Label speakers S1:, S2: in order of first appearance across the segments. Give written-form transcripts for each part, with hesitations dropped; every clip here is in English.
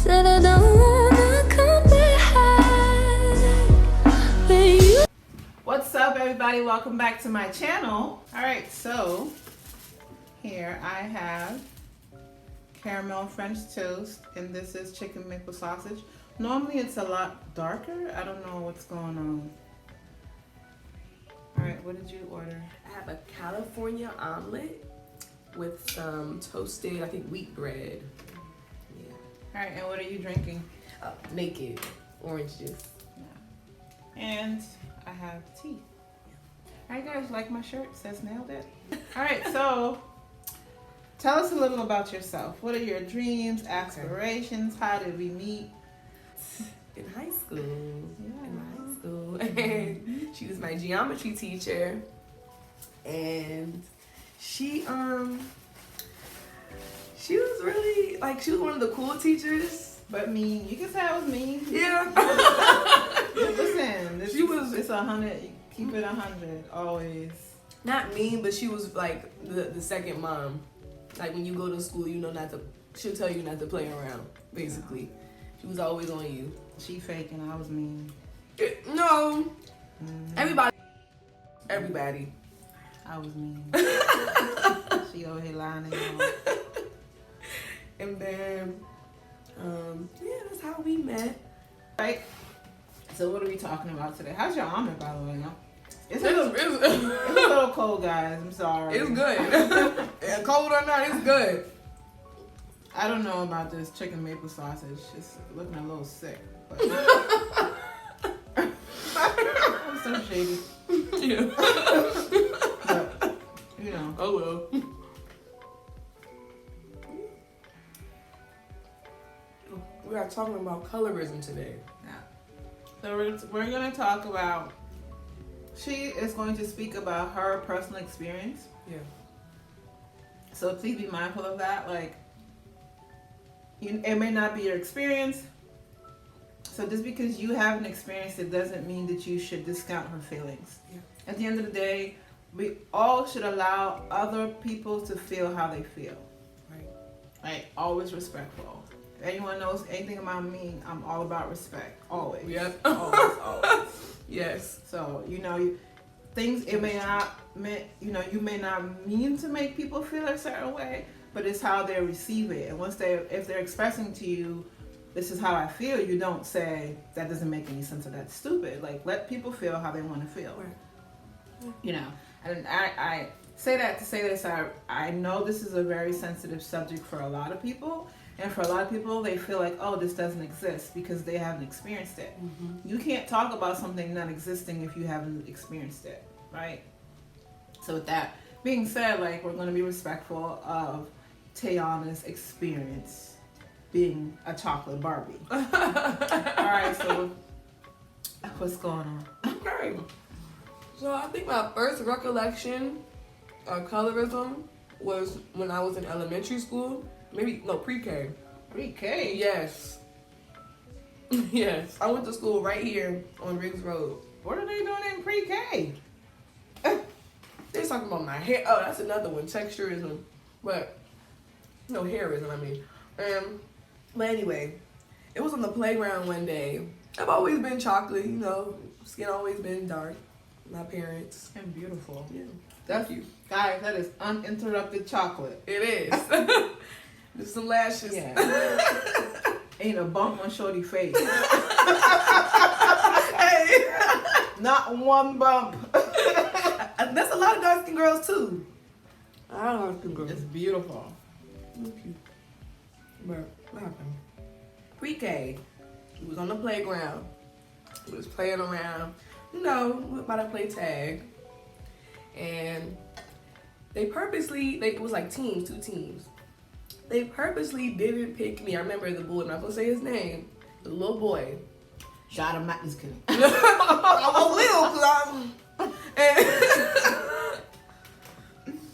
S1: Said I don't wanna come back when you.
S2: What's up, everybody? Welcome back to my channel. All right, so here I have caramel French toast, and this is chicken maple sausage. Normally it's a lot darker. I don't know what's going on. All right, what did you order?
S3: I have a California omelet with some toasted, I think, wheat bread. Yeah.
S2: All right, and what are you drinking?
S3: Naked orange juice.
S2: Yeah. And I have tea. All right, guys, like my shirt? It says Nailed It. All right, so tell us a little about yourself. What are your dreams, aspirations? How did we meet?
S3: In high school.
S2: Yeah.
S3: In high school. And she was my geometry teacher. And she was really, like, she was one of the cool teachers.
S2: But mean, you can say I was mean.
S3: Yeah.
S2: Listen,
S3: She was-
S2: it's 100. Keep it 100 always.
S3: Not mean, but she was like the second mom. Like when you go to school, you know not to. She'll tell you not to play around. Basically, she was always on you.
S2: She faking. I was mean.
S3: No, everybody.
S2: I was mean. She over here lying.
S3: And then, yeah, that's how we met.
S2: Right. So what are we talking about today? How's your omelet, by the way? It's a
S3: It's
S2: little cold, guys. I'm sorry.
S3: good. Yeah, cold or not, it's good.
S2: I don't know about this chicken maple sausage. It's looking a little sick. But I'm so shady.
S3: Yeah.
S2: But, you know.
S3: Oh well. We are talking about colorism today.
S2: So we're going to talk about, she is going to speak about her personal experience.
S3: Yeah.
S2: So please be mindful of that. Like, it may not be your experience. So just because you have an experience, it doesn't mean that you should discount her feelings.
S3: Yeah.
S2: At the end of the day, we all should allow other people to feel how they feel.
S3: Right.
S2: Like, always respectful. If anyone knows anything about me, I'm all about respect. Always.
S3: Yep.
S2: Always.
S3: Yes.
S2: So, things, it may not, you may not mean to make people feel a certain way, but it's how they receive it. And if they're expressing to you, this is how I feel, you don't say, that doesn't make any sense or that's stupid. Like, let people feel how they want to feel.
S3: Right.
S2: And I say that to say this, I know this is a very sensitive subject for a lot of people. And for a lot of people, they feel like, oh, this doesn't exist because they haven't experienced it.
S3: Mm-hmm.
S2: You can't talk about something not existing if you haven't experienced it, right? So with that being said, like, we're going to be respectful of Tayana's experience being a chocolate Barbie. All right, so what's going on?
S3: Okay. So I think my first recollection of colorism was when I was in elementary school. Pre-K.
S2: Pre-K?
S3: Yes. Yes. I went to school right here on Riggs Road.
S2: What are they doing in pre-K?
S3: They're talking about my hair. Oh, that's another one. Texturism. But, no, hairism, I mean. But anyway, it was on the playground one day. I've always been chocolate, skin always been dark. My parents.
S2: And beautiful.
S3: Yeah.
S2: Thank you. Guys, that is uninterrupted chocolate.
S3: It is. Just some lashes.
S2: Yeah. Ain't a bump on Shorty face.
S3: Hey.
S2: Not one bump.
S3: That's a lot of Darkskin girls too. I don't Darkskin girls.
S2: It's beautiful.
S3: Thank you. But what happened? Pre-K. We was on the playground. We was playing around. We were about to play tag. And it was like teams, 2 teams. They purposely didn't pick me. I remember the boy, I'm not gonna say his name, the little boy.
S2: Shot him, just kidding.
S3: I was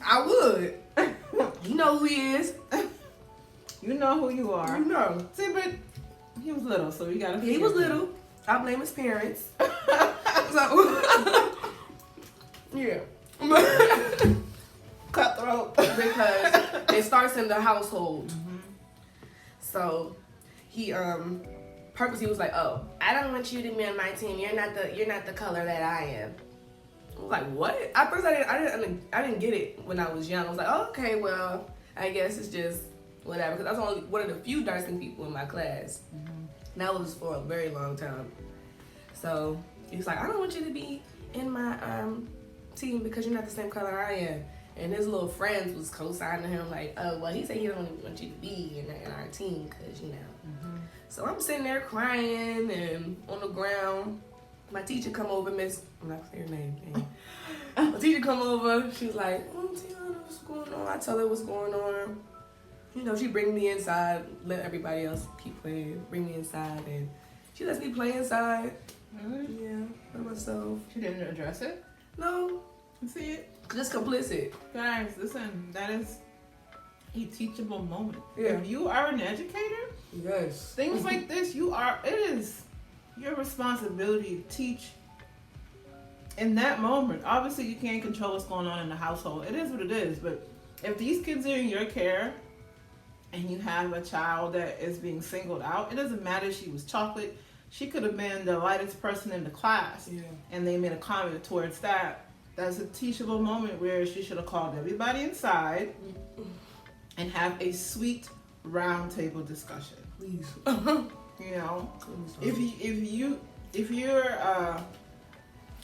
S3: I would. You know who he is.
S2: You know who you are.
S3: You know.
S2: See, but he was little, so you gotta.
S3: He was little. I blame his parents. So, yeah.
S2: Cutthroat.
S3: Because it starts in the household.
S2: Mm-hmm.
S3: So he purposely was like, "Oh, I don't want you to be on my team. You're not the color that I am." I was like, "What?" At first, I didn't get it when I was young. I was like, "Oh, okay, well, I guess it's just whatever." Because I was only one of the few dark-skinned people in my class. And that was for a very long time. So he was like, "I don't want you to be in my team because you're not the same color I am." And his little friends was co-signing him like, "Oh, well, he said he don't even want you to be in our team because, you know." So I'm sitting there crying and on the ground. My teacher come over, Miss, I'm not saying her name. My teacher come over. She was like, "Oh, Tiana, what's going on?" I tell her what's going on. You know, she bring me inside, let everybody else keep playing, bring me inside, and she lets me play inside.
S2: Really?
S3: Yeah, by myself.
S2: She didn't address it?
S3: No,
S2: See it?
S3: just complicit.
S2: Guys, listen, that is a teachable moment.
S3: Yeah.
S2: If you are an educator,
S3: Yes.
S2: things like this, it is your responsibility to teach in that moment. Obviously, you can't control what's going on in the household. It is what it is. But if these kids are in your care and you have a child that is being singled out, it doesn't matter if she was chocolate. She could have been the lightest person in the class.
S3: Yeah.
S2: And they made a comment towards that. That's a teachable moment where she should have called everybody inside and have a sweet round table discussion.
S3: Please.
S2: You know, if you're a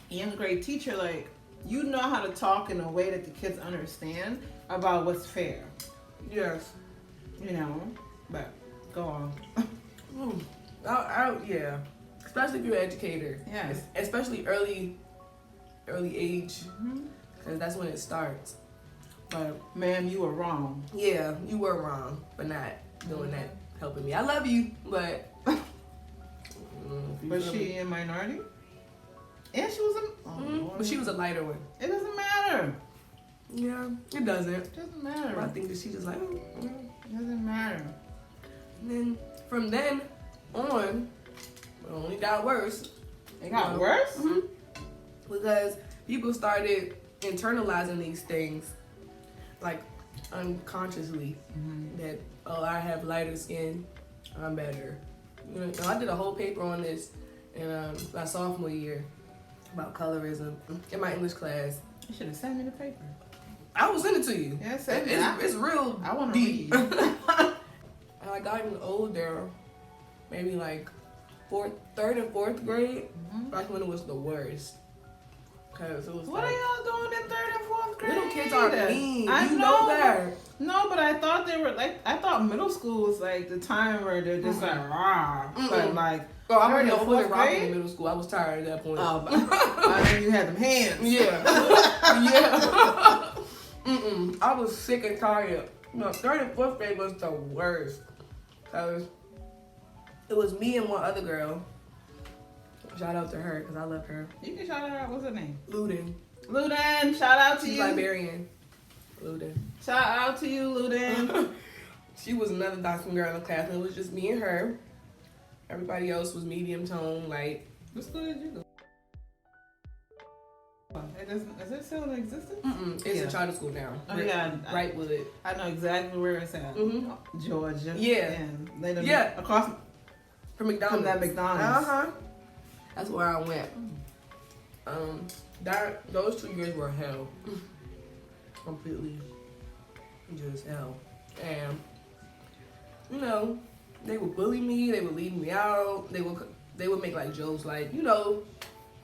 S2: young grade teacher, like, you know how to talk in a way that the kids understand about what's fair.
S3: Yes.
S2: You know, but go on.
S3: Yeah. Especially if you're an educator.
S2: Yeah.
S3: Especially early age, because that's when it starts. But
S2: Ma'am, you were wrong.
S3: yeah, you were wrong for not doing that, helping me. I love you, but.
S2: Was she a minority? And she was
S3: But she was a lighter one.
S2: It doesn't matter.
S3: Yeah, it doesn't.
S2: It doesn't matter.
S3: But I think that she just like.
S2: It doesn't matter.
S3: And then from then on, it only got worse.
S2: It got worse?
S3: Because people started internalizing these things, like unconsciously, that, oh, I have lighter skin, I'm better. You know, I did a whole paper on this in my sophomore year about colorism in my English class.
S2: You should have sent me the paper.
S3: I will send it to you.
S2: Yeah,
S3: It's real
S2: I want to
S3: deep.
S2: read.
S3: As I got even older, maybe like third and fourth grade, that's when it was the worst. Cause it was
S2: What
S3: like,
S2: are y'all doing in third and fourth grade?
S3: little kids are mean.
S2: I
S3: You know that.
S2: No, but I thought they were like, I thought middle school was like the time where they're just like, rah. But like,
S3: Oh, I
S2: third
S3: was
S2: and
S3: in
S2: fourth
S3: fourth grade in
S2: grade?
S3: middle school. I was tired at that point.
S2: Oh, but I mean, you had them hands.
S3: Yeah. Yeah. I was sick and tired. No, third and fourth grade was the worst. Cause it was me and one other girl. Shout out to her, because I love her.
S2: You can shout her out. What's her name?
S3: Luden.
S2: Luden, shout out to
S3: She's
S2: you.
S3: Liberian. Luden.
S2: Shout out to you, Luden.
S3: She was another Darkskin Girl in the class, and it was just me and her. Everybody else was medium tone, light.
S2: What school did you go? Is it still in existence?
S3: It's a charter school now.
S2: Oh, yeah.
S3: Brightwood.
S2: I know exactly where it's at. Georgia.
S3: Yeah.
S2: And later
S3: Yeah.
S2: across
S3: From McDonald's.
S2: from that McDonald's.
S3: That's where I went. Those 2 years were hell. Completely just hell. And you know, they would bully me, they would leave me out, they would make like jokes like, you know,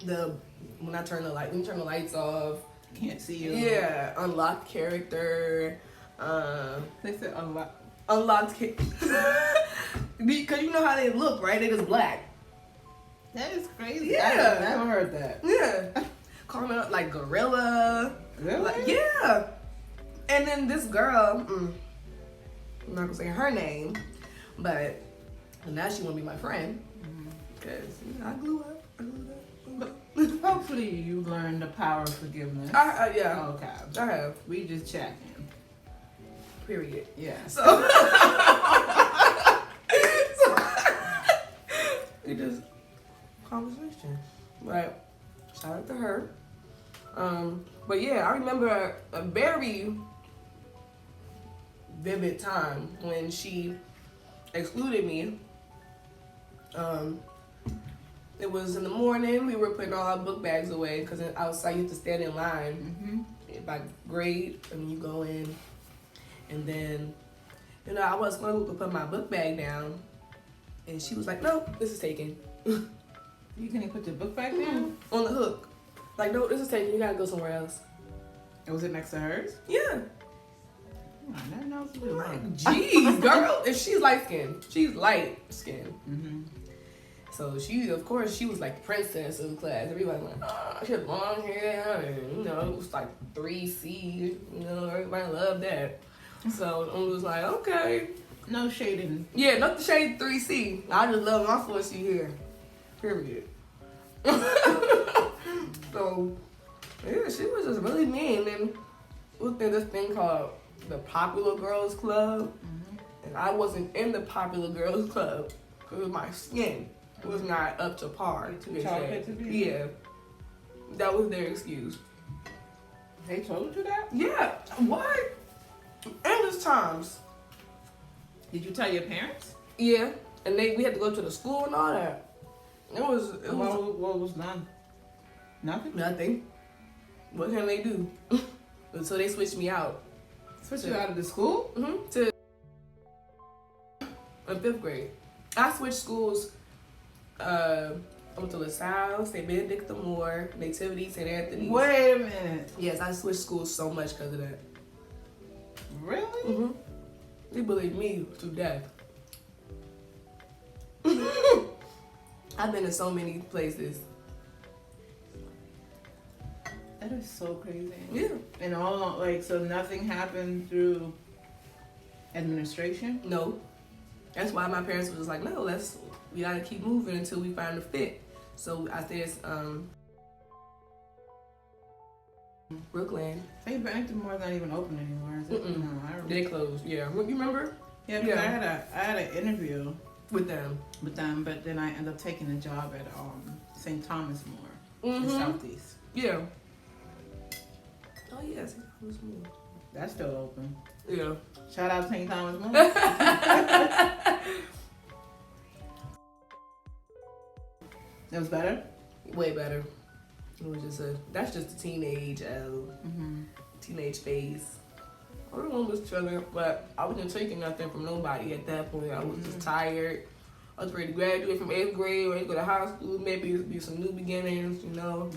S3: when you turn the lights off,
S2: Can't see you.
S3: yeah, unlocked character,
S2: They said
S3: unlocked because you know how they look, right? They just black.
S2: That is crazy.
S3: Yeah.
S2: I've never heard that.
S3: Yeah. Calling out like gorilla.
S2: Really?
S3: Like, yeah. And then this girl, I'm not gonna say her name, but now she wanna be my friend. Because I grew up.
S2: Hopefully you learned the power of forgiveness.
S3: Yeah.
S2: Okay.
S3: I have.
S2: We just checking.
S3: Period.
S2: Yeah.
S3: So it just conversation. But shout out to her. But yeah, I remember a very vivid time when she excluded me It was in the morning. We were putting all our book bags away because outside you have to stand in line by grade, and you go in. And then, you know, I was going to put my book bag down, and she was like, "No, this is taken."
S2: You can put your book back down
S3: on the hook. Like, no, this is taken. You gotta go somewhere else.
S2: Was it next to hers?
S3: Yeah.
S2: Oh, I never know what to do.
S3: Like, jeez, girl. And she's light skinned. She's light skinned. So she, of course, she was like the princess of the class. Everybody was like, oh, she had long hair, and you know, it was like 3C. You know, everybody loved that. So I was like, okay.
S2: No shading.
S3: Yeah, not the shade 3C. I just love my 4C hair. Period. So, yeah, she was just really mean. And we did this thing called the Popular Girls Club. And I wasn't in the Popular Girls Club because my skin was not up to par. Yeah. That was their excuse.
S2: They told you that?
S3: Yeah. What? Endless times.
S2: Did you tell your parents?
S3: Yeah. And we had to go to the school and all that.
S2: What was done? Nothing?
S3: Nothing. What can they do? So they switched me out.
S2: Switched you out of the school?
S3: To in 5th grade. I switched schools. I went to LaSalle, St. Benedict the Moore, Nativity, St. Anthony's.
S2: Wait a minute.
S3: Yes, I switched schools so much because of that.
S2: Really?
S3: They bullied me to death. I've been in so many places.
S2: That is so crazy.
S3: Yeah.
S2: And all so nothing happened through administration?
S3: No. That's why my parents were just like, no, we gotta keep moving until we find a fit. So I said, Brooklyn.
S2: St. Benedict Moore's not even open anymore, is it? No, I remember.
S3: They closed. Yeah. You remember?
S2: Yeah, because I had an interview
S3: with them,
S2: but then I ended up taking a job at St. Thomas More in Southeast.
S3: Yeah. Oh yeah, St. Thomas More.
S2: That's still open.
S3: Yeah.
S2: Shout out St. Thomas More. It was better?
S3: Way better. It was just that's just a teenage phase. Everyone was chilling, but I wasn't taking nothing from nobody at that point. I was just tired. I was ready to graduate from 8th grade, ready to go to high school, maybe it'd be some new beginnings, you know.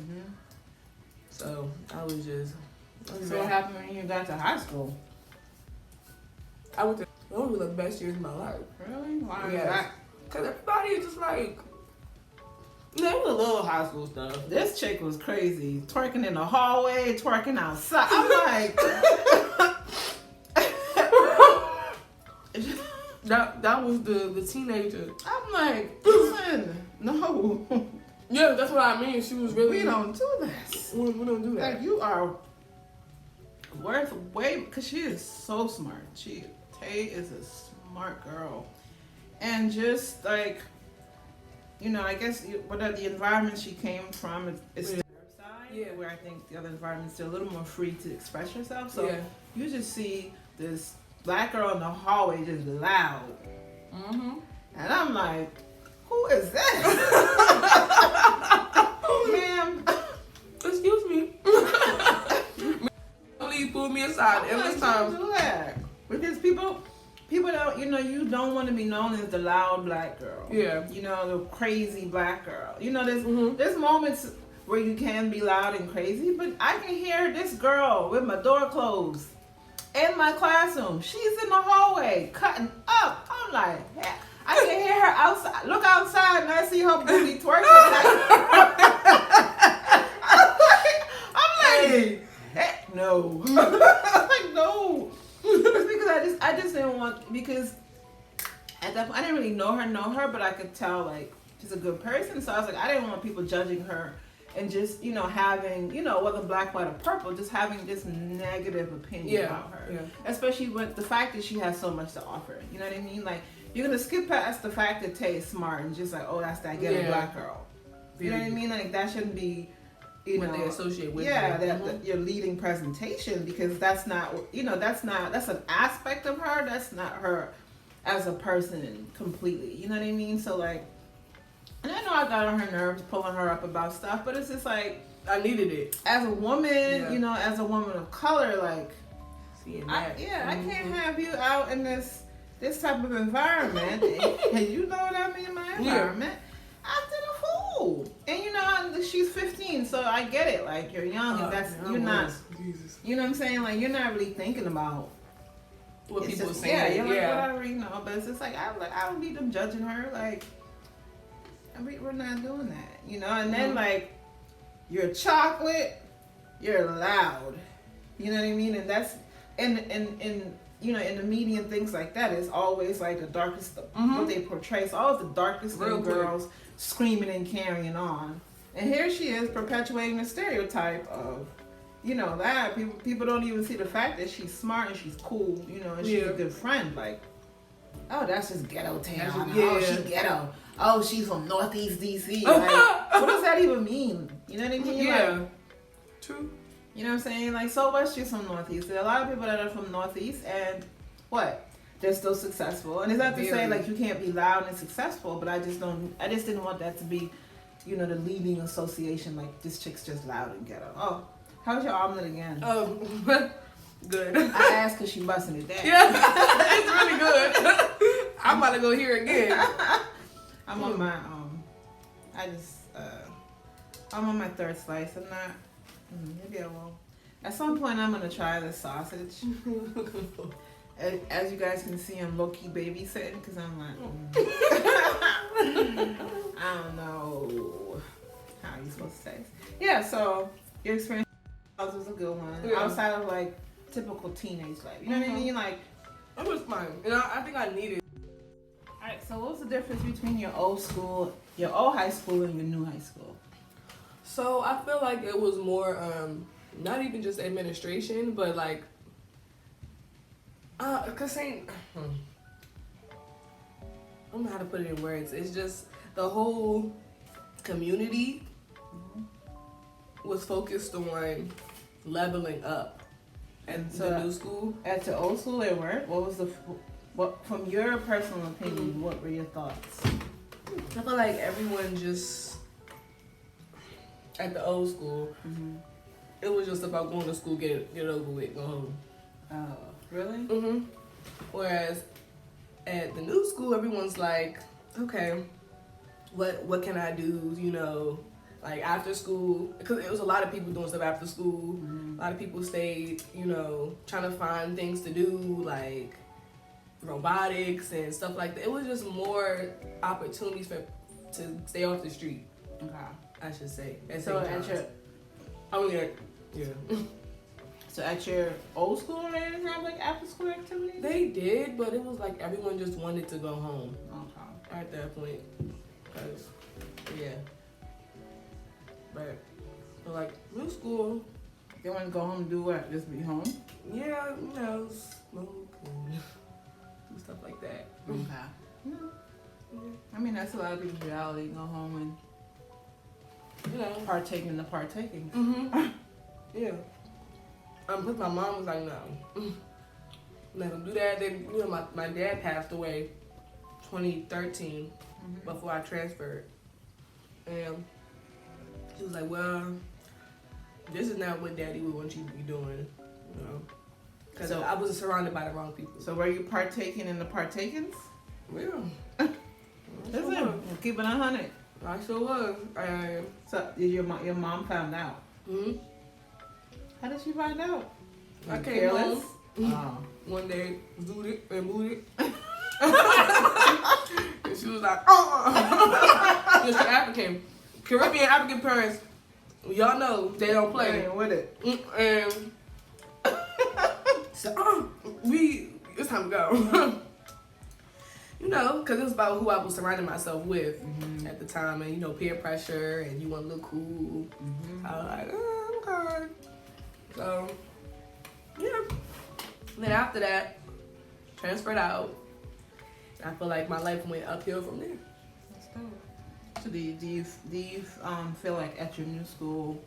S3: So I was just.
S2: So what happened when you got to high school?
S3: Those were the best years of my life.
S2: Really? Why?
S3: Yeah. Because everybody is just like.
S2: There was a little high school stuff. This chick was crazy. Twerking in the hallway, twerking outside. I'm like...
S3: that was the teenager.
S2: I'm like, listen, no.
S3: Yeah, that's what I mean. She was really...
S2: We don't do this.
S3: We don't do that.
S2: Like, you are worth way... Because she is so smart. Tay is a smart girl. And just, like... You know, I guess whatever the environment she came from is the side, where I think the other environments are a little more free to express yourself. So you just see this black girl in the hallway just loud. And I'm like, who is that? Ma'am.
S3: Excuse me. Please pull me aside every time.
S2: Do that. Because people don't, you don't want to be known as the loud black girl.
S3: Yeah.
S2: You know, the crazy black girl. You know, there's moments where you can be loud and crazy, but I can hear this girl with my door closed in my classroom. She's in the hallway cutting up. I'm like, heck. I can hear her outside. Look outside and I see her booty twerking. I'm like, heck no. I'm like, no. It's because I just didn't want, because at that point I didn't really know her, but I could tell like she's a good person. So I was like, I didn't want people judging her and just, having, whether black, white, or purple, just having this negative opinion about her. Yeah. Especially with the fact that she has so much to offer. You know what I mean? Like, you're gonna skip past the fact that Tay is smart and just like, oh, that's that ghetto black girl. You know what I mean? Like, that shouldn't be,
S3: what they associate with.
S2: Yeah, that your leading presentation, because that's not, that's an aspect of her. That's not her as a person completely. You know what I mean? So like, And I know I got on her nerves pulling her up about stuff, but it's just like,
S3: I needed it.
S2: as a woman,
S3: Yeah.
S2: you know, as a woman of color, like,
S3: Seeing
S2: I
S3: that.
S2: can't have you out in this type of environment, and you know what I mean, my environment, acting a fool. And you know, she's 15, so I get it. Like, you're young, and you're not.
S3: Jesus.
S2: You know what I'm saying? Like, you're not really thinking about
S3: What
S2: it's
S3: people
S2: just,
S3: saying.
S2: Yeah, you're like, whatever, you know. But it's just like, I don't need them judging her. Like, we're not doing that, you know. And then like, you're chocolate, you're loud. You know what I mean? And that's and you know, in the media and things like that, it's always like the darkest, what they portray. It's always the darkest little girls screaming and carrying on. And here she is perpetuating the stereotype of, you know, that people don't even see the fact that she's smart and she's cool, you know, and she's a good friend. Like, oh, that's just ghetto town. Oh, she's ghetto. Oh, she's from Northeast DC. Like, what does that even mean? You know what I mean?
S3: Yeah.
S2: Like,
S3: True.
S2: you know what I'm saying? Like, so what? She's from Northeast. There are a lot of people that are from Northeast, and what? They're still successful. And it's not to say like you can't be loud and successful, but I just didn't want that to be, you know, the leading association. Like, this chick's just loud and ghetto. Oh, how's your omelet again?
S3: Oh, good.
S2: I asked because she busting it down.
S3: Yeah, it's really good. I'm about to go here again.
S2: I'm on my I'm on my third slice. I'm not. Maybe I will. At some point, I'm gonna try the sausage. As you guys can see, I'm low-key babysitting because I'm like, I don't know how you supposed to say it. Yeah. So your experience was a good one.
S3: Yeah.
S2: Outside of like typical teenage life, you know what I mean? Like,
S3: It was fine. And I think I needed.
S2: all right. So what was the difference between your old high school, and your new high school?
S3: So I feel like it was more, not even just administration, but like, cause I don't know how to put it in words. It's just the whole community was focused on leveling up. And the new school.
S2: At the old school, they weren't. What from your personal opinion, what were your thoughts?
S3: I feel like everyone just, at the old school, it was just about going to school, get it over with, go home.
S2: Oh, really?
S3: Whereas at the new school, everyone's like, okay, what can I do? You know, like after school, because it was a lot of people doing stuff after school. A lot of people stayed, you know, trying to find things to do, like robotics and stuff like that. It was just more opportunities to stay off the street.
S2: Okay.
S3: I should say.
S2: So So at your old school, they didn't have like after school activities?
S3: They did, but it was like everyone just wanted to go home
S2: Okay.
S3: at that point. Cause, yeah. But like new school,
S2: They want to go home and do what? Just be home?
S3: yeah, you know, smoke and do stuff like that.
S2: Okay. I mean, that's a lot of people's reality. Go home and,
S3: You know.
S2: partake in the partaking.
S3: Yeah. But my mom was like, no. Let him do that. Then, you know, my dad passed away 2013 before I transferred. And she was like, well, this is not what daddy would want you to be doing, you know. Because I was surrounded by the wrong people.
S2: So were you partaking in the partakings?
S3: Yeah.
S2: Listen, keep it 100.
S3: I sure was.
S2: So did your mom found out? How did she find out?
S3: I came
S2: Careless?
S3: home one day, zooted and booted. And she was like, oh! She's African. Caribbean African parents, y'all know they don't play.
S2: Playing with it.
S3: And so, it's time to go. You know, because it was about who I was surrounding myself with at the time, and you know, peer pressure, and you want to look cool. I was like, okay. So, yeah. Then after that, transferred out. I feel like my life went uphill from there.
S2: That's dope. So do you feel like at your new school,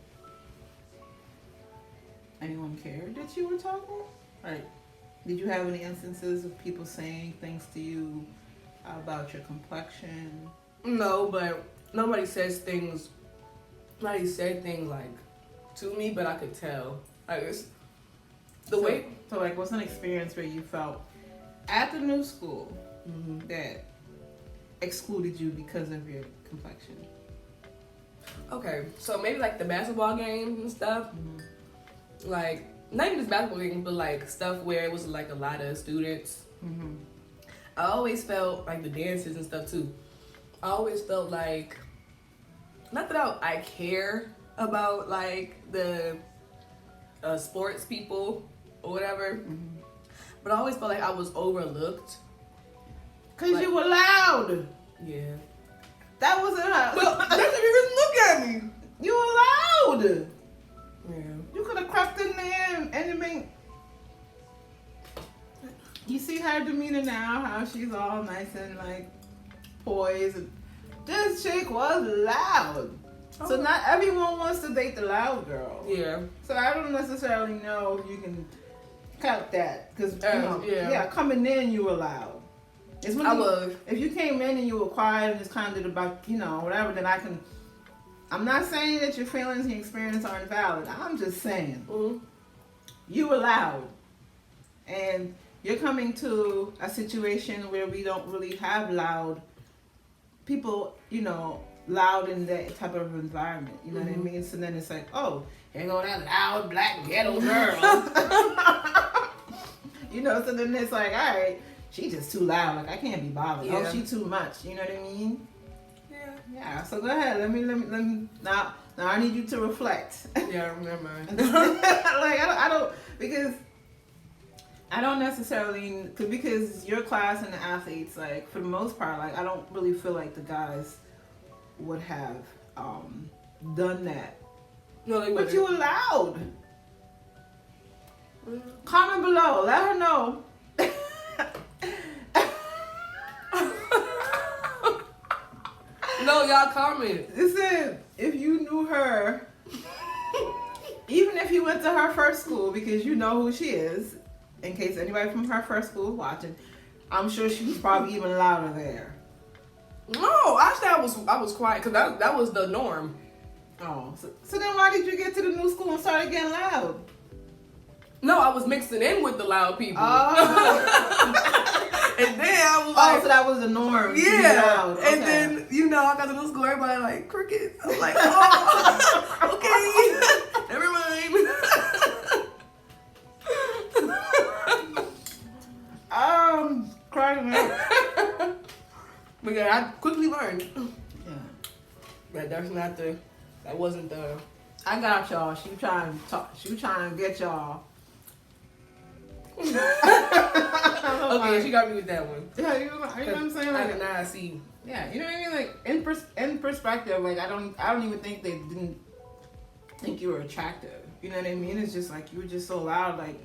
S2: anyone cared that you were talking? Like, did you have any instances of people saying things to you about your complexion?
S3: No, but nobody says things. Nobody said things like to me, but I could tell. Like it's the way.
S2: So like, what's an experience where you felt at the new school that excluded you because of your complexion?
S3: Okay, so maybe like the basketball games and stuff. Like not even just basketball games, but like stuff where it was like a lot of students. I always felt like the dances and stuff too. I always felt like, not that I care about like the sports people or whatever, but I always felt like I was overlooked.
S2: Cause
S3: Like-
S2: you were loud.
S3: Yeah.
S2: That wasn't her.
S3: But that's if you really look at me.
S2: You were loud.
S3: Yeah.
S2: You could have crept in there and been. You see her demeanor now, how she's all nice and like poised. And this chick was loud. So not everyone wants to date the loud girl.
S3: Yeah.
S2: So I don't necessarily know if you can count that because
S3: yeah.
S2: coming in you were loud. It's when
S3: I
S2: you-
S3: was.
S2: If you came in and you were quiet and just kind of about whatever, then I can. I'm not saying that your feelings and your experience aren't valid. I'm just saying you were loud, and you're coming to a situation where we don't really have loud people. Loud in that type of environment. You know what I mean? So then it's like, oh, here go that loud black ghetto girl. So then it's like, all right, she just too loud. Like I can't be bothered.
S3: Yeah.
S2: Oh, she too much. You know what I mean?
S3: Yeah.
S2: Yeah. So go ahead. Let me. Now I need you to reflect.
S3: Yeah, I remember.
S2: Like I don't because I don't necessarily because your class and the athletes, like for the most part, like I don't really feel like the guys would have done that.
S3: No, they
S2: But
S3: wouldn't.
S2: you were loud. Comment below. Let her know.
S3: No, y'all comment.
S2: Listen, if you knew her, even if you went to her first school, because you know who she is, in case anybody from her first school is watching, I'm sure she was probably even louder there.
S3: No, actually, I was quiet because that was the norm.
S2: Oh, so then why did you get to the new school and started getting loud?
S3: No, I was mixing in with the loud people.
S2: Oh,
S3: And then I was like,
S2: so that was the norm. to be
S3: yeah.
S2: loud. Okay.
S3: And then, I got to the school, everybody like, crickets. I'm like, oh, okay. Never mind.
S2: Cracking up.
S3: But yeah, I quickly learned
S2: Yeah.
S3: that that wasn't the.
S2: I got y'all. She trying to talk. She trying to get y'all.
S3: Okay, she got me with that one.
S2: Yeah, you know what I'm saying?
S3: I
S2: Like,
S3: did not see.
S2: yeah, you know what I mean? Like in perspective, like I don't even think they didn't think you were attractive. You know what I mean? It's just like you were just so loud. Like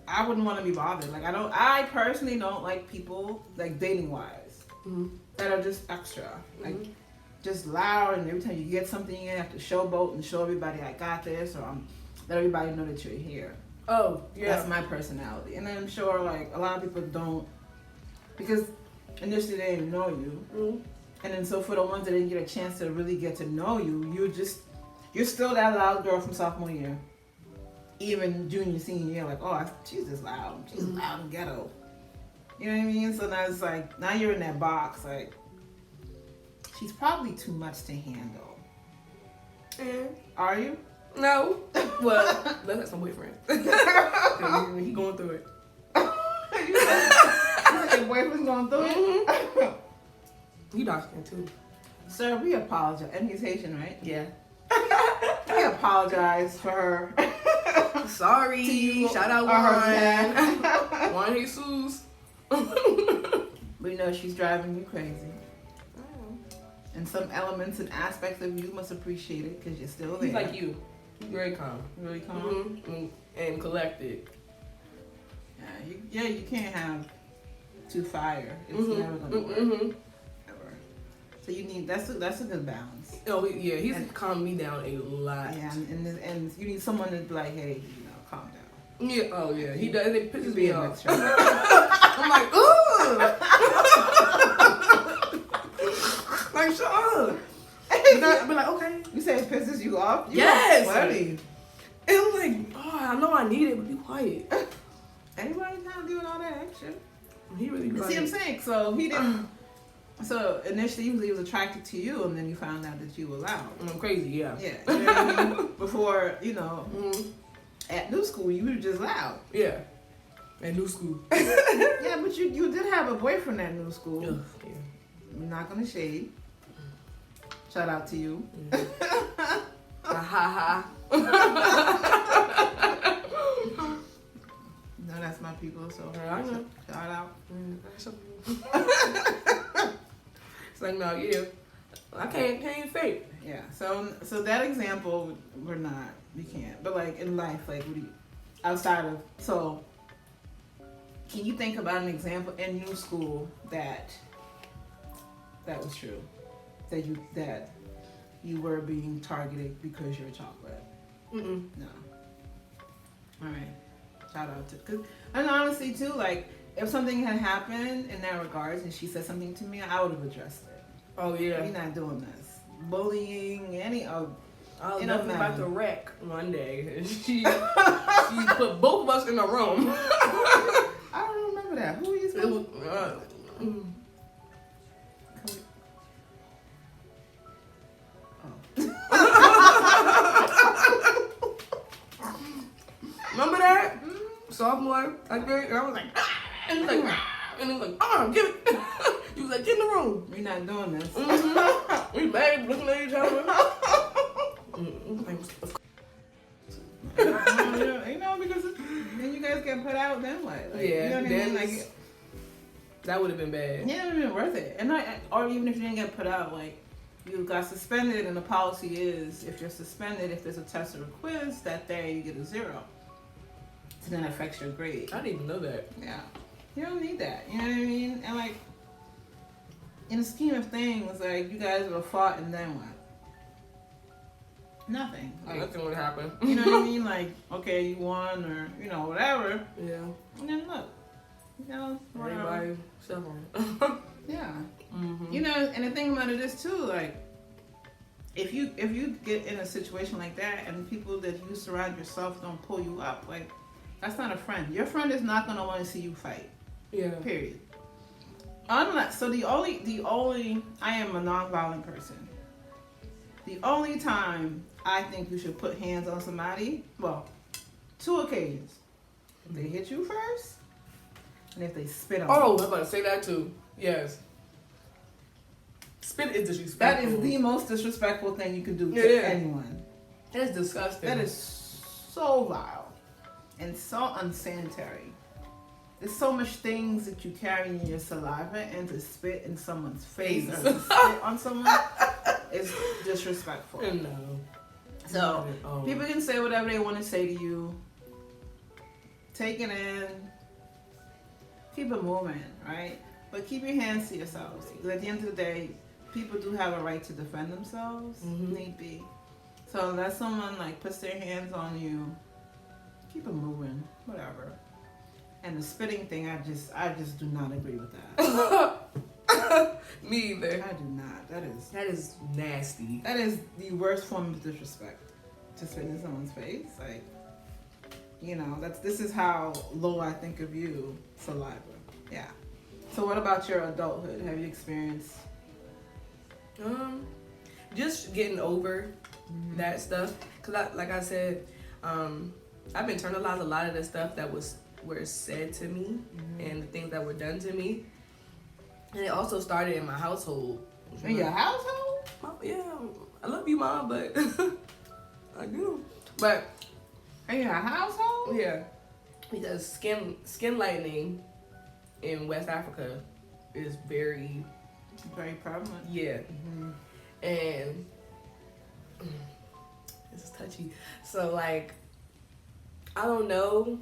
S2: I wouldn't want to be bothered. Like I personally don't like people like dating wise that are just extra. Like just loud, and every time you get something, you have to showboat and show everybody I got this, or let everybody know that you're here.
S3: Oh, yeah.
S2: That's my personality. And I'm sure like a lot of people don't, because initially they didn't know you. And then so for the ones that didn't get a chance to really get to know you, you're still that loud girl from sophomore year. Even junior, senior year, like, oh, she's just loud. She's loud and ghetto. You know what I mean? So now it's like, now you're in that box, like, she's probably too much to handle. Are you?
S3: No. Well, that's my boyfriend. 'Cause he going through it.
S2: You said your boyfriend's going through it?
S3: He Darkskin too.
S2: Sir, we apologize. And he's Haitian, right?
S3: Yeah.
S2: We apologize for her.
S3: Sorry.
S2: To you
S3: Shout out
S2: or her
S3: Juan Jesus.
S2: We know she's driving you crazy. And some elements and aspects of you must appreciate it because you're still there.
S3: He's like you. He's very calm.
S2: Really calm.
S3: And collected.
S2: Yeah, you can't have too fire. It's never gonna work. Ever. So you need that's a good balance.
S3: Oh yeah, he's calmed me down a lot.
S2: Yeah, and you need someone to be like, hey, calm down.
S3: Yeah. Oh yeah, he does. It pisses
S2: Be
S3: me
S2: an
S3: off.
S2: extra.
S3: I'm like, ooh. like, shut up. I'd be like, okay.
S2: You say it pisses you off? You
S3: Yes.
S2: funny.
S3: And I'm like, oh, I know I need it, but be quiet.
S2: Anybody's not doing all that action.
S3: He really be
S2: See
S3: like,
S2: what I'm saying? So he didn't. So initially he was attracted to you, and then you found out that you were loud.
S3: I'm crazy, yeah.
S2: Yeah. You know what I mean? Before,
S3: Mm-hmm.
S2: at new school, you were just loud.
S3: Yeah. At new school.
S2: Yeah, but you did have a boyfriend at new school.
S3: Ugh, yeah.
S2: I'm not gonna shade. Shout out to you.
S3: Ha ha.
S2: No, that's my people, so
S3: I know.
S2: shout out.
S3: It's like, no, yeah. I can't fake.
S2: Yeah. So that example, we can't. But like in life, like what do you, outside of, so can you think about an example in new school that was true? That you were being targeted because you're chocolate?
S3: Mm-mm.
S2: No. All right. Shout out to, cause, and honestly too, like if something had happened in that regards and she said something to me, I would have addressed it.
S3: Oh, yeah.
S2: We're not doing this. Bullying, any of.
S3: I was
S2: It don't
S3: definitely about
S2: matter.
S3: to wreck one day. And she put both of us in a room.
S2: I don't remember that. Who are you
S3: It
S2: supposed
S3: was, mm. Remember that? Sophomore, I think, and I was like, ah! And he was like, ah! And he was like, give it. He was like, get in the room.
S2: We're not doing this.
S3: Mm-hmm. We mad, looking at each other.
S2: Because then you guys get put out, then what? Like,
S3: Yeah,
S2: you know what I mean? Like,
S3: that would have been bad.
S2: yeah, it would have been worth it. Or even if you didn't get put out, like, you got suspended, and the policy is if you're suspended, if there's a test or a quiz that day, you get a 0. So then it affects your grade.
S3: I didn't even know that.
S2: Yeah. You don't need that. You know what I mean? And like, in the scheme of things, like, you guys would have fought and then what? Nothing. Like,
S3: Nothing would happen.
S2: you know what I mean? Like, okay, you won or, whatever.
S3: Yeah.
S2: And then look, whatever.
S3: Everybody suffering.
S2: Yeah.
S3: Mm-hmm.
S2: And the thing about it is too, like, if you get in a situation like that and people that you surround yourself don't pull you up, like, that's not a friend. Your friend is not gonna want to see you fight.
S3: Yeah.
S2: Period. Unless, so the only I am a non-violent person. The only time I think you should put hands on somebody, well, 2 occasions. If they hit you first, and if they spit on you.
S3: Oh, I was about to say that too. Yes. Spit is disrespectful.
S2: That is the most disrespectful thing you can do to anyone.
S3: That is disgusting.
S2: That is so vile and so unsanitary. There's so much things that you carry in your saliva, and to spit in someone's face or to spit on someone is disrespectful.
S3: No.
S2: So people can say whatever they want to say to you. Take it in. Keep it moving, right? But keep your hands to yourselves. Because at the end of the day, people do have a right to defend themselves, need be. So unless someone like puts their hands on you, keep it moving, whatever. And the spitting thing, I just do not agree with that.
S3: Me either.
S2: I do not. That
S3: is nasty.
S2: That is the worst form of disrespect. To spit in someone's face, like, this is how low I think of you, saliva. Yeah. So what about your adulthood? Have you experienced?
S3: Just getting over that stuff. Cause like I said, I've internalized a lot of the stuff that were said to me and the things that were done to me. And it also started in my household.
S2: In your household?
S3: Yeah, I love you, Mom, but I do. But
S2: in your household?
S3: Yeah, because skin lightening in West Africa is very
S2: prevalent.
S3: Yeah, and this is touchy. So like, I don't know.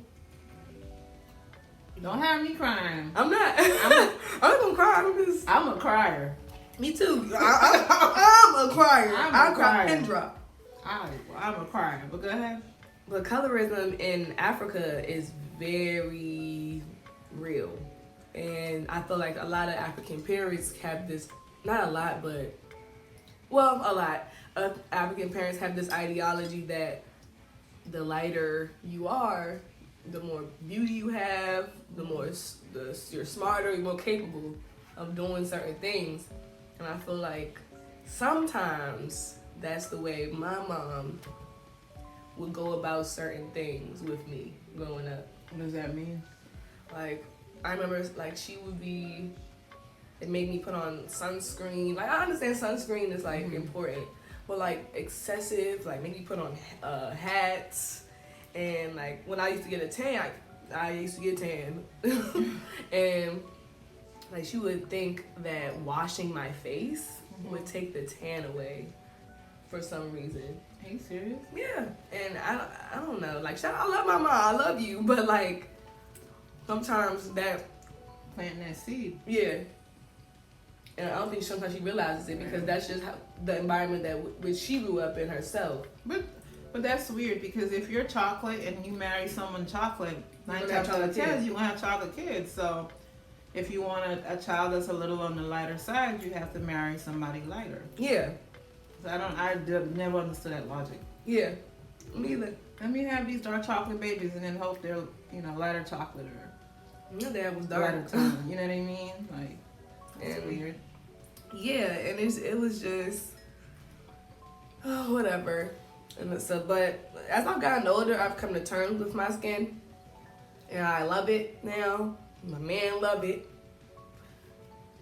S2: Don't have me crying.
S3: I'm not. I'm not gonna cry.
S2: I'm a crier.
S3: Me too. I'm a crier.
S2: I'm a
S3: cry
S2: crier.
S3: pin drop.
S2: I'm a crier. But go ahead.
S3: But colorism in Africa is very real, and I feel like a lot of African parents have this. Not a lot, but Well, a lot of African parents have this ideology that the lighter you are, the more beauty you have, the more you're smarter, you're more capable of doing certain things. And I feel like sometimes that's the way my mom would go about certain things with me growing up.
S2: What does that mean?
S3: Like, I remember, like, she would be, it made me put on sunscreen. Like, I understand sunscreen is, like, important. But, like, excessive, like, make me put on hats. And, like, when I used to get a tan, I used to get tan. And, like, she would think that washing my face would take the tan away for some reason.
S2: Are you serious?
S3: Yeah. And I don't know. Like, I love my mom. I love you. But, like, sometimes that...
S2: Planting that seed.
S3: Yeah. And I don't think sometimes she realizes it because that's just how, the environment that which she grew up in herself.
S2: But that's weird because if you're chocolate and you marry someone chocolate, 9
S3: gonna
S2: times
S3: have
S2: out of
S3: chocolate
S2: 10
S3: kids.
S2: you're going to have chocolate kids. So if you want a child that's a little on the lighter side, you have to marry somebody lighter.
S3: Yeah.
S2: So I never understood that logic.
S3: Yeah. Me either.
S2: Let me have these dark chocolate babies and then hope they're, lighter chocolate or
S3: My dad was
S2: lighter
S3: dark.
S2: tone. You know what I mean? Like, it's
S3: And-
S2: weird.
S3: Yeah, and it was just whatever. And so, but as I've gotten older, I've come to terms with my skin, and I love it now. My man love it.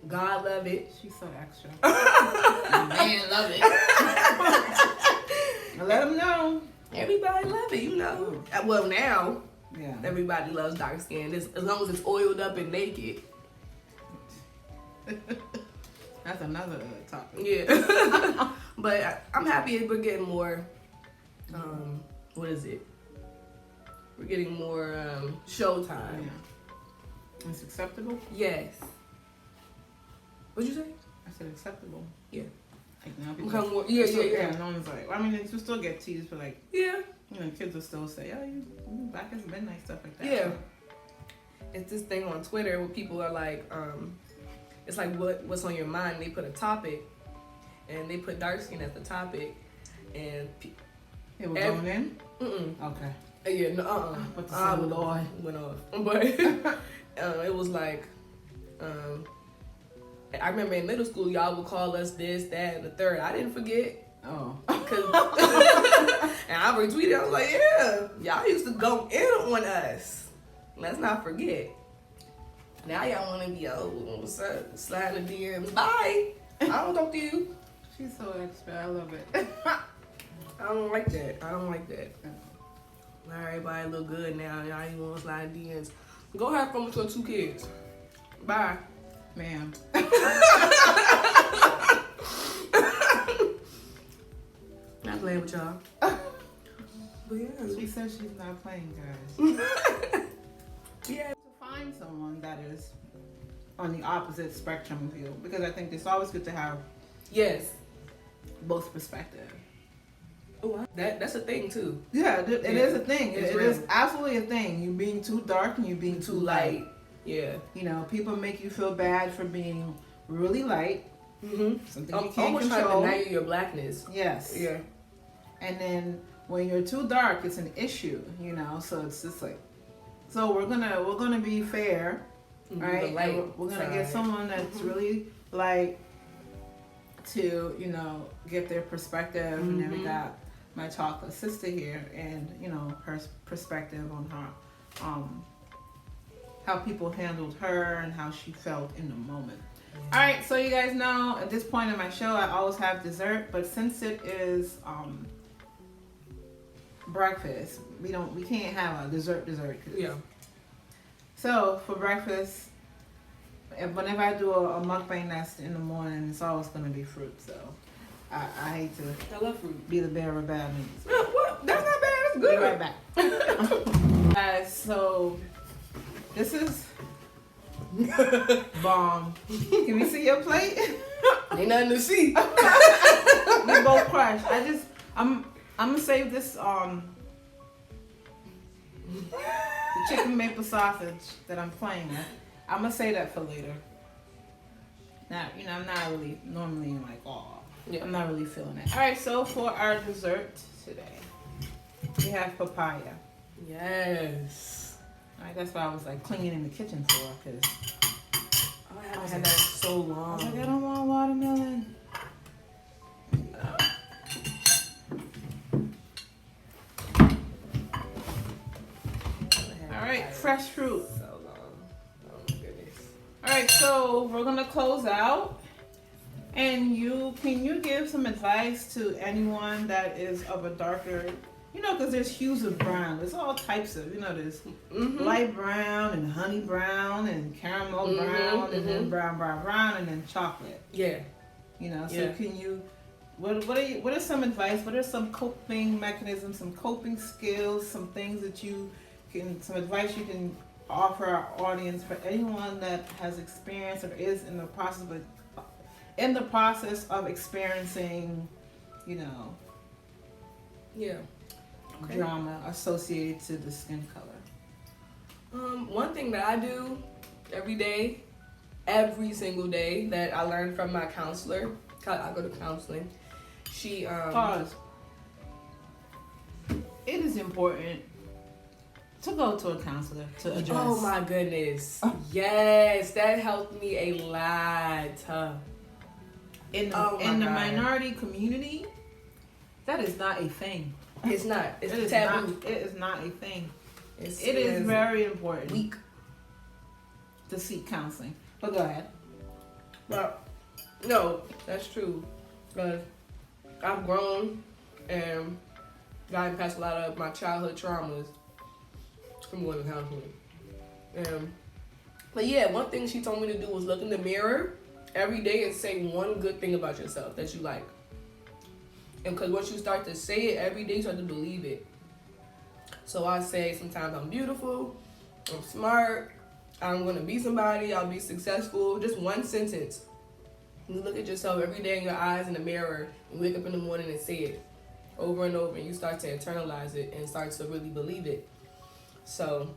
S3: God love it.
S2: She's so extra. Man, love it. Let them know.
S3: Everybody love it, you know. Well, now
S2: Yeah.
S3: everybody loves dark skin. As long as it's oiled up and naked.
S2: That's another topic.
S3: Yeah. But I'm happy we're getting more, what is it? We're getting more showtime.
S2: Yeah. It's acceptable?
S3: Yes. What'd you say?
S2: I said acceptable.
S3: Yeah.
S2: Like now people
S3: Become more, yeah.
S2: No one's like, I mean, you still get teased, but like,
S3: Yeah.
S2: kids will still say, oh, you back as midnight, stuff like that.
S3: Yeah. It's this thing on Twitter where people are like, it's like what's on your mind. They put a topic, and they put dark skin as the topic, and
S2: It was going in?
S3: Okay.
S2: Okay.
S3: Yeah, no,
S2: What the sound Lord?
S3: went off. But it was like, I remember in middle school, y'all would call us this, that, and the third. I didn't forget.
S2: Oh.
S3: And I retweeted. I was like, yeah, y'all used to go in on us. Let's not forget. Now y'all want to be, what's up? Sliding the DMs. Bye. I don't talk to you.
S2: She's so extra. I love it.
S3: I don't like that. Now everybody look good now. Y'all ain't want to slide DMs. Go have fun with your 2 kids. Bye.
S2: Ma'am.
S3: Not playing with y'all. But yeah.
S2: She said she's not playing, guys.
S3: Yeah.
S2: To find someone that is on the opposite spectrum of you, because I think it's always good to have
S3: Yes.
S2: both perspectives.
S3: Oh, that's a thing too.
S2: Yeah, it is a thing.
S3: It's
S2: It is
S3: real.
S2: absolutely a thing. You being too dark and you being too light.
S3: Yeah.
S2: People make you feel bad for being really light.
S3: Mm-hmm.
S2: Something you can't
S3: Almost trying to
S2: control.
S3: deny you your blackness.
S2: Yes.
S3: Yeah.
S2: And then when you're too dark, it's an issue. So it's just like, so we're gonna be fair, right?
S3: The
S2: And
S3: light
S2: we're gonna
S3: side.
S2: get someone that's really light to get their perspective, and then we got my chocolate sister here, and her perspective on how people handled her and how she felt in the moment. All right, so you guys know at this point in my show, I always have dessert, but since it is breakfast, we can't have a dessert. 'Cause-
S3: Yeah.
S2: So for breakfast, whenever I do a mukbang that's in the morning, it's always gonna be fruit. So I hate to
S3: I love fruit.
S2: be the bearer of bad news.
S3: No, what? That's not bad. That's
S2: Be
S3: good.
S2: right back. Guys, so this is bomb. Can we see your plate?
S3: Ain't nothing to see.
S2: We both crushed. I'm gonna save this the chicken maple sausage that I'm playing with. I'm gonna save that for later. Now, you know, I'm not really normally like, oh,
S3: Yeah.
S2: I'm not really feeling it. All right, so for our dessert today, we have papaya.
S3: Yes.
S2: All right, that's why I was like clinging in the kitchen for, because
S3: I haven't had that in so
S2: I
S3: long.
S2: was like, I don't want watermelon. All right, fresh fruit.
S3: So long. Oh my goodness.
S2: All right, so we're gonna close out, and can you give some advice to anyone that is of a darker, you know, because there's hues of brown. There's all types of, you know, there's light brown and honey brown and caramel brown and then brown, and then chocolate.
S3: Yeah.
S2: You know, so
S3: Yeah.
S2: can you? What are some advice? What are some coping mechanisms, some coping skills, some things that some advice you can offer our audience for anyone that has experienced or is in the process of experiencing, you know,
S3: Yeah. Okay.
S2: drama associated to the skin color?
S3: One thing that I do every single day that I learned from my counselor, I go to counseling. She
S2: Pause. It is important to go to a counselor to address.
S3: Oh my goodness. Yes, that helped me a lot.
S2: In the minority community, that is not a thing.
S3: It's not. It's
S2: It is
S3: taboo.
S2: not. It is not a thing.
S3: It
S2: It is very important
S3: weak.
S2: to seek counseling. But go ahead.
S3: Well, no, that's true. Because I've grown and gotten past a lot of my childhood traumas from going to counseling. But yeah, one thing she told me to do was look in the mirror every day and say one good thing about yourself that you like. And because once you start to say it every day, you start to believe it. So I say sometimes I'm beautiful, I'm smart, I'm going to be somebody, I'll be successful. Just one sentence. You look at yourself every day in your eyes in the mirror, you wake up in the morning and say it over and over, and you start to internalize it and start to really believe it. So,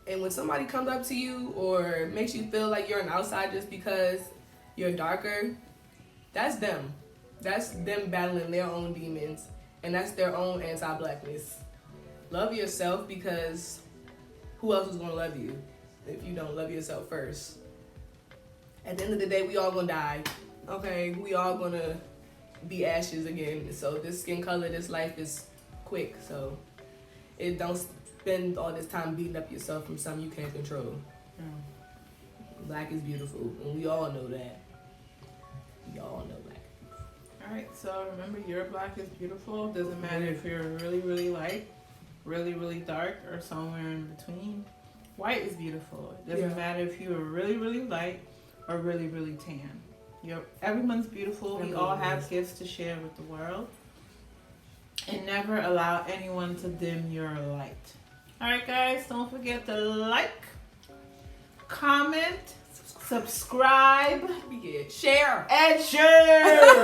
S3: and when somebody comes up to you or makes you feel like you're an outsider just because you're darker, that's them. That's them battling their own demons, and that's their own anti-blackness. Love yourself, because who else is going to love you if you don't love yourself first? At the end of the day, we all gonna die, okay? We all gonna be ashes again. So this skin color, this life is quick. So it don't spend all this time beating up yourself from something you can't control. Black is beautiful, and we all know that. We all know black.
S2: All right. So remember, your black is beautiful. Doesn't matter if you're really, really light, really, really dark, or somewhere in between. White is beautiful. It doesn't matter if you are really, really light or really, really tan. Everyone's beautiful. We all have gifts to share with the world. And never allow anyone to dim your light. All right, guys, don't forget to like, comment, subscribe,
S3: Share.
S2: and share.